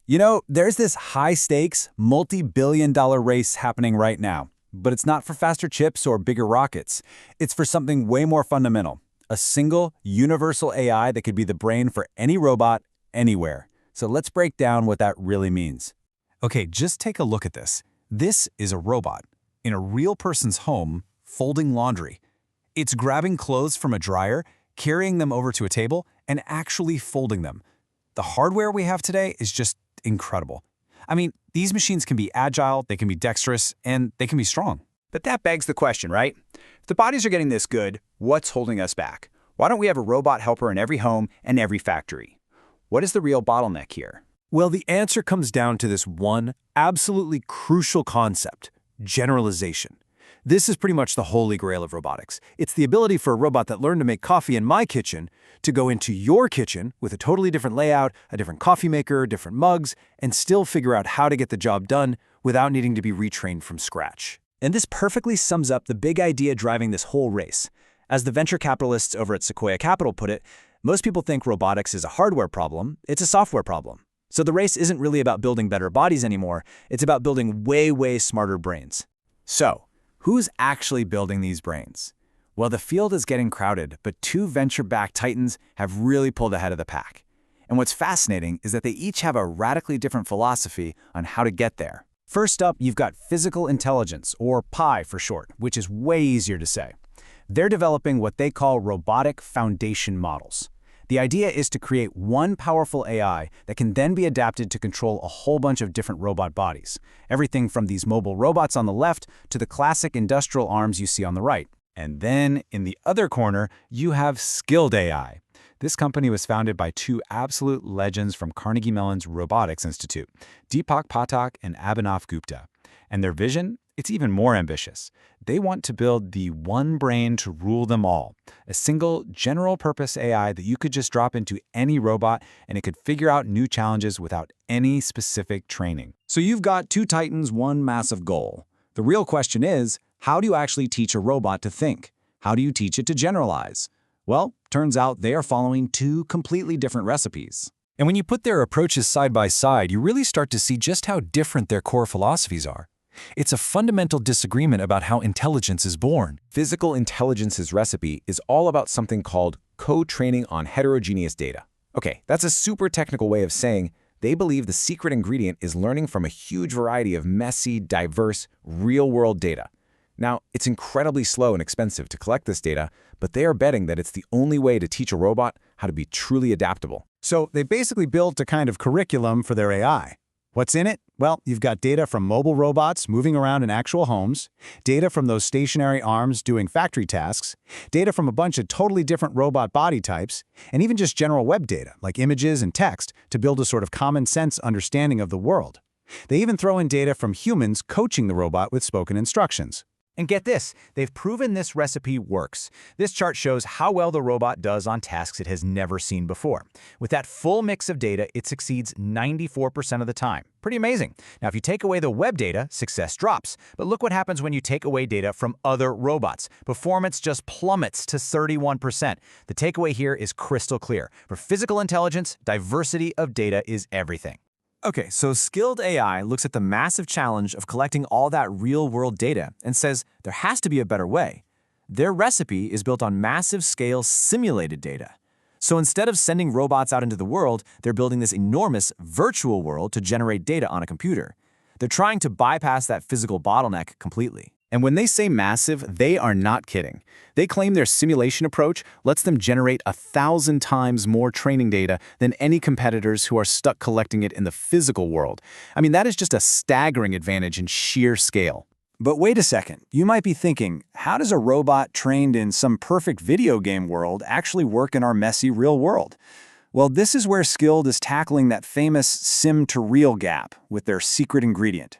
You know, there's this high-stakes, multi-billion-dollar race happening right now. But it's not for faster chips or bigger rockets. It's for something way more fundamental. A single, universal AI that could be the brain for any robot, anywhere. So let's break down what that really means. Okay, just take a look at this. This is a robot in a real person's home, folding laundry. It's grabbing clothes from a dryer, carrying them over to a table, and actually folding them. The hardware we have today is just incredible. I mean, these machines can be agile, they can be dexterous, and they can be strong. But that begs the question, right? If the bodies are getting this good, what's holding us back? Why don't we have a robot helper in every home and every factory? What is the real bottleneck here? Well, the answer comes down to this one absolutely crucial concept: generalization. This is pretty much the holy grail of robotics. It's the ability for a robot that learned to make coffee in my kitchen to go into your kitchen with a totally different layout, a different coffee maker, different mugs, and still figure out how to get the job done without needing to be retrained from scratch. And this perfectly sums up the big idea driving this whole race. As the venture capitalists over at Sequoia Capital put it, most people think robotics is a hardware problem, it's a software problem. So the race isn't really about building better bodies anymore, it's about building way smarter brains. So, who's actually building these brains? Well, the field is getting crowded, but two venture-backed titans have really pulled ahead of the pack. And what's fascinating is that they each have a radically different philosophy on how to get there. First up, you've got physical intelligence, or PI for short, which is way easier to say. They're developing what they call robotic foundation models. The idea is to create one powerful AI that can then be adapted to control a whole bunch of different robot bodies. Everything from these mobile robots on the left to the classic industrial arms you see on the right. And then, in the other corner, you have Skild AI. This company was founded by two absolute legends from Carnegie Mellon's Robotics Institute, Deepak Pathak and Abhinav Gupta. And their vision? It's even more ambitious. They want to build the one brain to rule them all, a single general-purpose AI that you could just drop into any robot and it could figure out new challenges without any specific training. So you've got two titans, one massive goal. The real question is, how do you actually teach a robot to think? How do you teach it to generalize? Well, turns out they are following two completely different recipes. And when you put their approaches side by side, you really start to see just how different their core philosophies are. It's a fundamental disagreement about how intelligence is born. Physical intelligence's recipe is all about something called co-training on heterogeneous data. Okay, that's a super technical way of saying they believe the secret ingredient is learning from a huge variety of messy, diverse, real-world data. Now, it's incredibly slow and expensive to collect this data, but they are betting that it's the only way to teach a robot how to be truly adaptable. So they basically built a kind of curriculum for their AI. What's in it? Well, you've got data from mobile robots moving around in actual homes, data from those stationary arms doing factory tasks, data from a bunch of totally different robot body types, and even just general web data, like images and text, to build a sort of common sense understanding of the world. They even throw in data from humans coaching the robot with spoken instructions. And get this, they've proven this recipe works. This chart shows how well the robot does on tasks it has never seen before. With that full mix of data, it succeeds 94% of the time. Pretty amazing. Now, if you take away the web data, success drops. But look what happens when you take away data from other robots. Performance just plummets to 31%. The takeaway here is crystal clear. For physical intelligence, diversity of data is everything. Okay, so Skild AI looks at the massive challenge of collecting all that real-world data and says there has to be a better way. Their recipe is built on massive-scale simulated data. So instead of sending robots out into the world, they're building this enormous virtual world to generate data on a computer. They're trying to bypass that physical bottleneck completely. And when they say massive, they are not kidding. They claim their simulation approach lets them generate 1,000 times more training data than any competitors who are stuck collecting it in the physical world. I mean, that is just a staggering advantage in sheer scale. But wait a second, you might be thinking, how does a robot trained in some perfect video game world actually work in our messy real world? Well, this is where Skild is tackling that famous sim-to-real gap with their secret ingredient.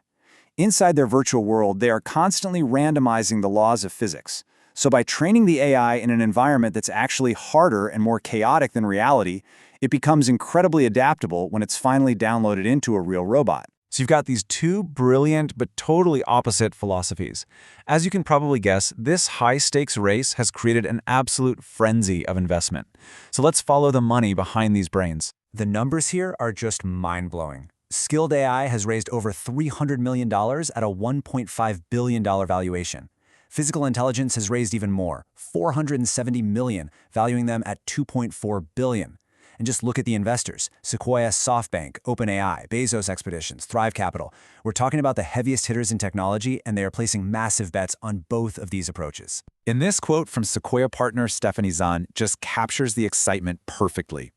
Inside their virtual world, they are constantly randomizing the laws of physics. So by training the AI in an environment that's actually harder and more chaotic than reality, it becomes incredibly adaptable when it's finally downloaded into a real robot. So you've got these two brilliant but totally opposite philosophies. As you can probably guess, this high-stakes race has created an absolute frenzy of investment. So let's follow the money behind these brains. The numbers here are just mind-blowing. Skild AI has raised over $300 million at a $1.5 billion valuation. Physical Intelligence has raised even more, $470 million, valuing them at $2.4 billion. And just look at the investors: Sequoia, SoftBank, OpenAI, Bezos Expeditions, Thrive Capital. We're talking about the heaviest hitters in technology, and they are placing massive bets on both of these approaches. In this quote from Sequoia partner Stephanie Zahn just captures the excitement perfectly.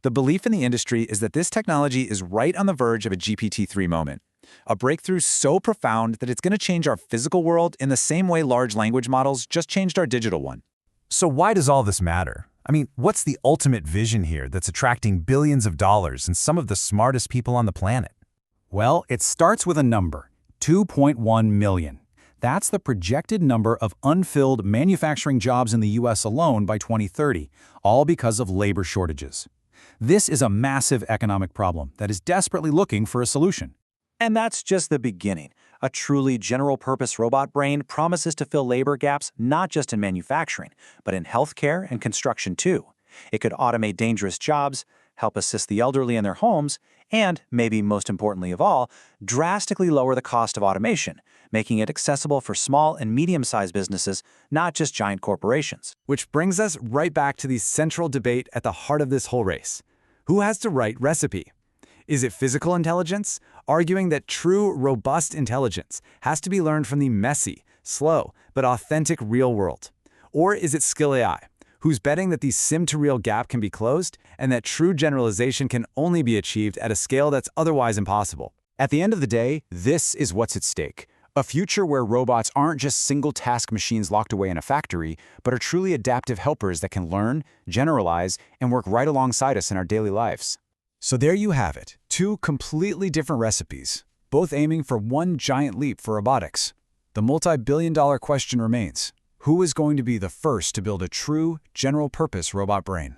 The belief in the industry is that this technology is right on the verge of a GPT-3 moment, a breakthrough so profound that it's going to change our physical world in the same way large language models just changed our digital one. So why does all this matter? I mean, what's the ultimate vision here that's attracting billions of dollars and some of the smartest people on the planet? Well, it starts with a number: 2.1 million. That's the projected number of unfilled manufacturing jobs in the US alone by 2030, all because of labor shortages. This is a massive economic problem that is desperately looking for a solution. And that's just the beginning. A truly general-purpose robot brain promises to fill labor gaps not just in manufacturing, but in healthcare and construction too. It could automate dangerous jobs, help assist the elderly in their homes, and, maybe most importantly of all, drastically lower the cost of automation, making it accessible for small and medium-sized businesses, not just giant corporations. Which brings us right back to the central debate at the heart of this whole race. Who has the right recipe? Is it physical intelligence, arguing that true, robust intelligence has to be learned from the messy, slow, but authentic real world? Or is it Skild AI, who's betting that the sim-to-real gap can be closed and that true generalization can only be achieved at a scale that's otherwise impossible? At the end of the day, this is what's at stake: a future where robots aren't just single-task machines locked away in a factory, but are truly adaptive helpers that can learn, generalize, and work right alongside us in our daily lives. So there you have it, two completely different recipes, both aiming for one giant leap for robotics. The multi-billion-dollar question remains: who is going to be the first to build a true, general-purpose robot brain?